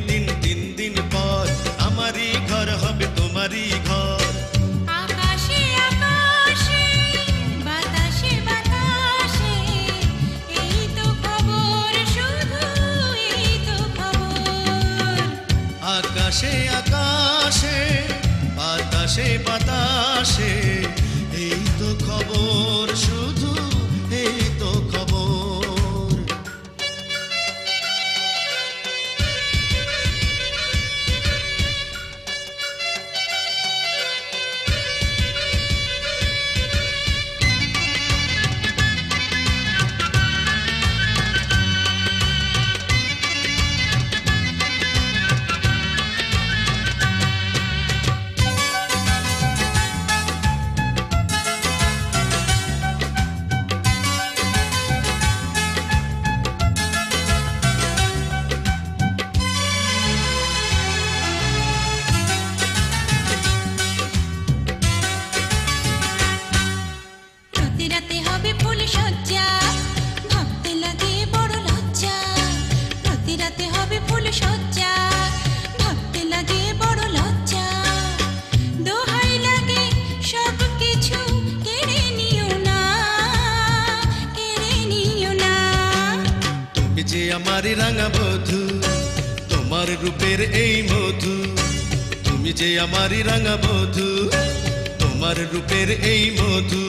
দিন 3 দিন পর আমারই ঘর হবে তোমারই ঘর। আকাশে আকাশে বাতাসে বাতাসে এই তো খবর, শুধু এই তো খবর। আকাশে আকাশে বাতাসে বাতাসে এই তো খবর, শুধু এই তো খবর। প্রতি রাতে হবে ফুল সজ্জা, ভাবতে লাগে বড় লজ্জা। প্রতি রাতে হবে ফুল সজ্জা, ভাবতে লাগে বড় লজ্জা। দোহাই লাগে সব কিছু কেড়ে নিও না, কেড়ে নিও না। তুমি যে আমার রাঙা বধূ, তোমার রূপের এই মধু। তুমি যে আমার রাঙা বধূ, তোমার রূপের এই মধু।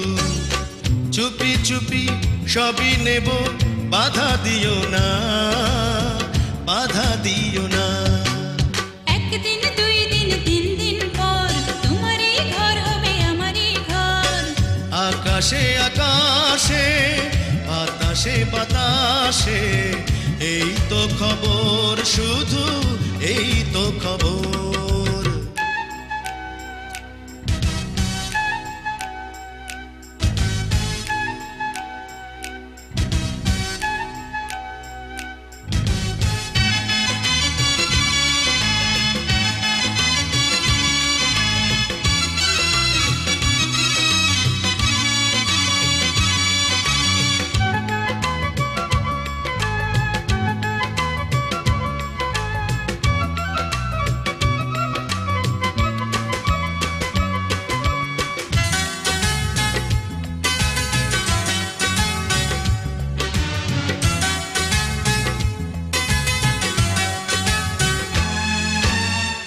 চুপি চুপি সবই নেব, বাধা দিও না, বাধা দিও না। একদিন 2 দিন 3 দিন পর তোমারই ঘর হবে আমারই ঘর। আকাশে আকাশে বাতাসে বাতাসে এই তো খবর, শুধু এই তো খবর।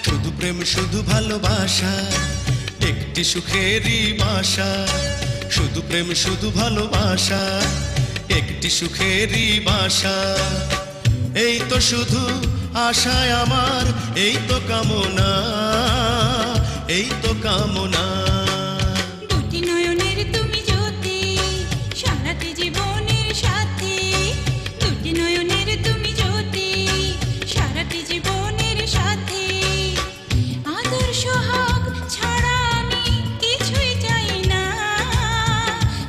শুধু প্রেম শুধু ভালোবাসা, একটি সুখেরই বাসা। শুধু প্রেম শুধু ভালোবাসা, একটি সুখেরই বাসা। এই তো শুধু আশায় আমার, এই তো কামনা, এই তো কামনা। দুটি নয়নের তুমি জ্যোতি, সারাটি জীবনের সাথী। দুটি নয়নের তুমি জ্যোতি, সারাটি জীবনের সাথী। আদর সোহাগ ছাড়া আমি কিছুই চাই না,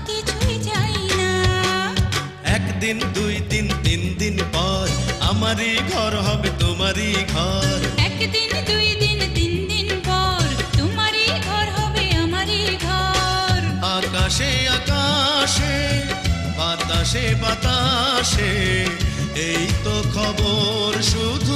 কিছুই চাই না। একদিন 2 দিন 3 দিন পর আমারই ঘর হবে তোমারই ঘর। একদিন 2 দিন 3 দিন পর তোমারই ঘর হবে আমারই ঘর। আকাশে আকাশে বাতাসে বাতাসে এই তো খবর, শুধু